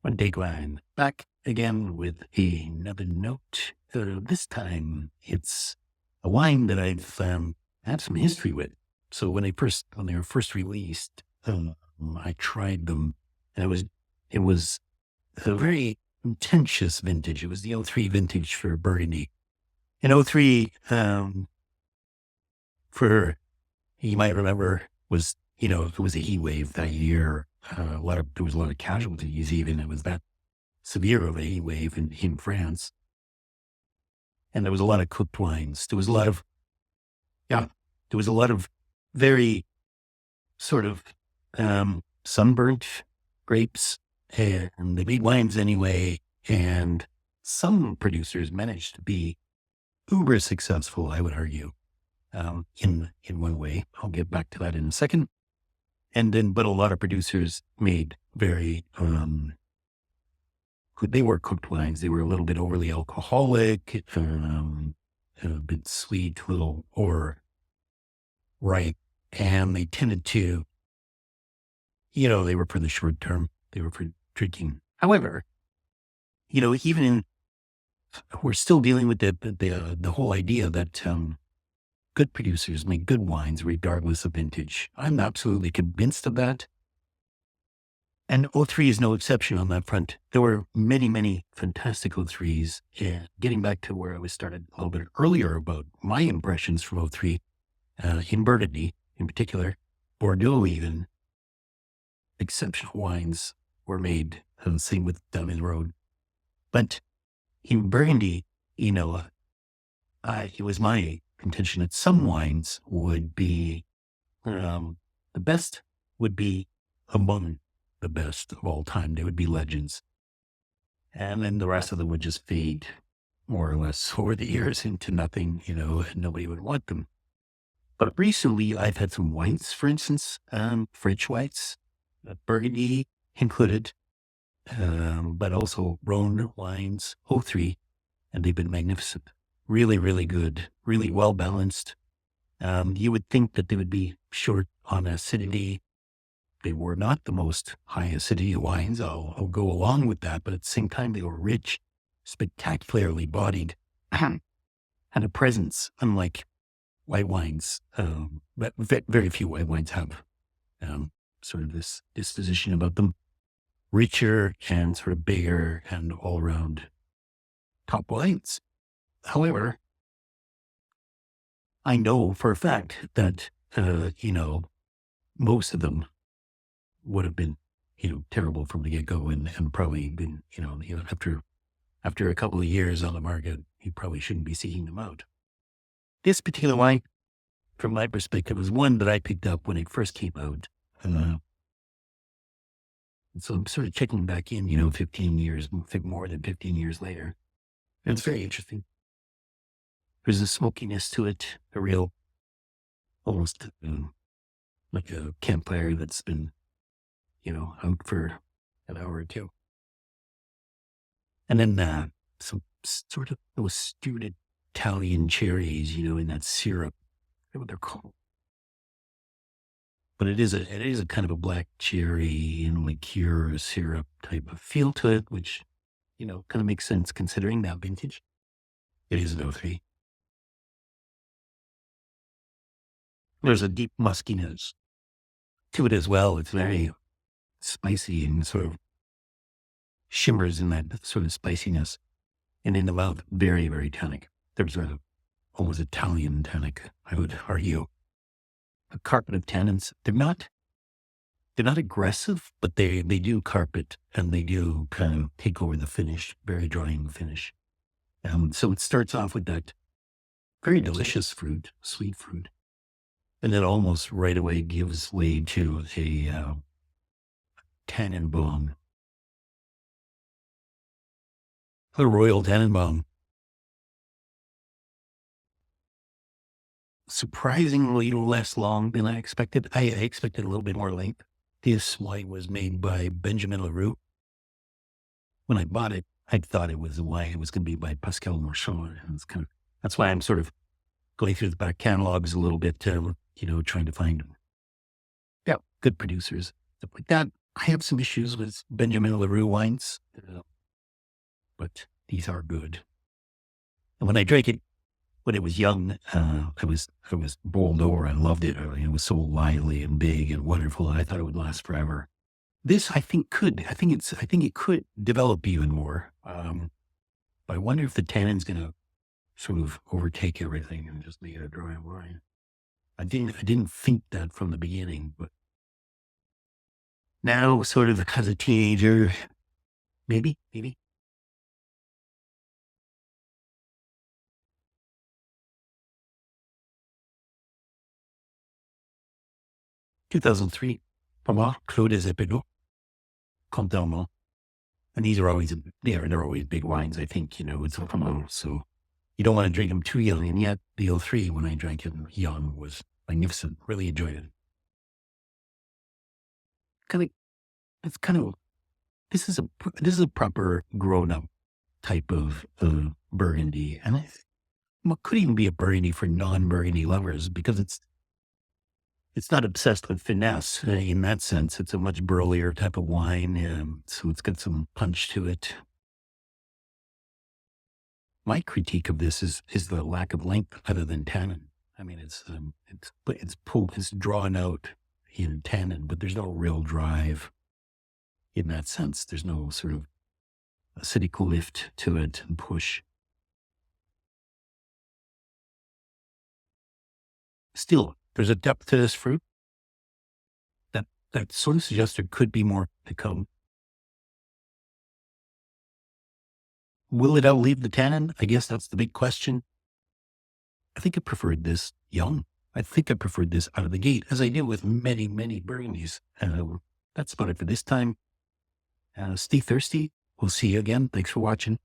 One day grind back again with another note. This time it's a wine that I've had some history with. So when they were first released, I tried them, and it was a very contentious vintage. It was the '03 vintage for Burgundy. And '03, for you might remember, was it was a heat wave that year. There was a lot of casualties. Even it was that severe of a heat wave in France. And there was a lot of cooked wines. Yeah, there was a lot of very sort of sunburnt grapes, and they made wines anyway. And some producers managed to be uber successful, I would argue, in one way. I'll get back to that in a second. But a lot of producers made very they were cooked wines. They were a little bit overly alcoholic, a bit sweet, a little or ripe, and they tended to, they were for the short term. They were for drinking. However, even we're still dealing with the whole idea that good producers make good wines regardless of vintage. I'm absolutely convinced of that. And '03 is no exception on that front. There were many, many fantastic '03s. And getting back to where I was started a little bit earlier about my impressions from '03, in Burgundy in particular, Bordeaux even, exceptional wines were made, and same with down in the road. But in Burgundy, it was my contention that some wines would be, the best would be among the best of all time. They would be legends. And then the rest of them would just fade more or less over the years into nothing, and nobody would want them. But recently I've had some wines, for instance, French whites, Burgundy included, but also Rhone wines, '03, and they've been magnificent. Really, really good, really well balanced. You would think that they would be short on acidity. They were not the most high acidity wines. I'll go along with that, but at the same time, they were rich, spectacularly bodied, had a presence, unlike white wines. But very few white wines have sort of this disposition about them. Richer and sort of bigger and all around top wines. However, I know for a fact that, most of them would have been, terrible from the get-go and probably been, after a couple of years on the market, you probably shouldn't be seeking them out. This particular wine, from my perspective, was one that I picked up when it first came out. And so I'm sort of checking back in, 15 years, more than 15 years later. And it's very interesting. There's a smokiness to it, a real, almost like a campfire that's been, out for an hour or two. And then some sort of those stewed Italian cherries, in that syrup. I forget what they're called. But it is a kind of a black cherry, liqueur syrup type of feel to it, which, kind of makes sense considering that vintage. It is an '03. There's a deep muskiness to it as well. It's very spicy and sort of shimmers in that sort of spiciness. And in the mouth, very, very tannic. There's a almost Italian tannic, I would argue. A carpet of tannins. They're not aggressive, but they do carpet and they do kind of take over the finish, very drying finish. So it starts off with that very delicious fruit, sweet fruit. And it almost right away gives way to a Tannenbaum. A Royal Tannenbaum. Surprisingly less long than I expected. I expected a little bit more length. This wine was made by Benjamin Leroux. When I bought it, I thought it was a wine. It was going to be by Pascal Marchand. And that's why I'm sort of going through the back catalogs a little bit, trying to find, good producers, stuff like that. I have some issues with Benjamin LaRue wines, but these are good. And when I drank it when it was young, it was bowled over. I loved it. It was so lively and big and wonderful. And I thought it would last forever. This, I think, could. I think it could develop even more. But I wonder if the tannin's going to sort of overtake everything and just make it a dry wine. I didn't think that from the beginning, but now, sort of as a teenager, maybe. 2003, Pommard Clos des Epenots, Comte Armand. And these are always, they're always big wines, I think, it's a Pommard. So you don't want to drink them too young. And yet the '03, when I drank it young, was magnificent. Really enjoyed it. Kind of, it's kind of, this is a proper grown up type of Burgundy. And it could even be a Burgundy for non-Burgundy lovers because it's not obsessed with finesse in that sense. It's a much burlier type of wine, so it's got some punch to it. My critique of this is the lack of length other than tannin. I mean, it's drawn out in tannin, but there's no real drive in that sense. There's no sort of acidic lift to it and push. Still, there's a depth to this fruit that sort of suggests there could be more to come. Will it outlive the tannin? I guess that's the big question. I think I preferred this young. I think I preferred this out of the gate, as I do with many, many Burgundies. That's about it for this time. Stay thirsty. We'll see you again. Thanks for watching.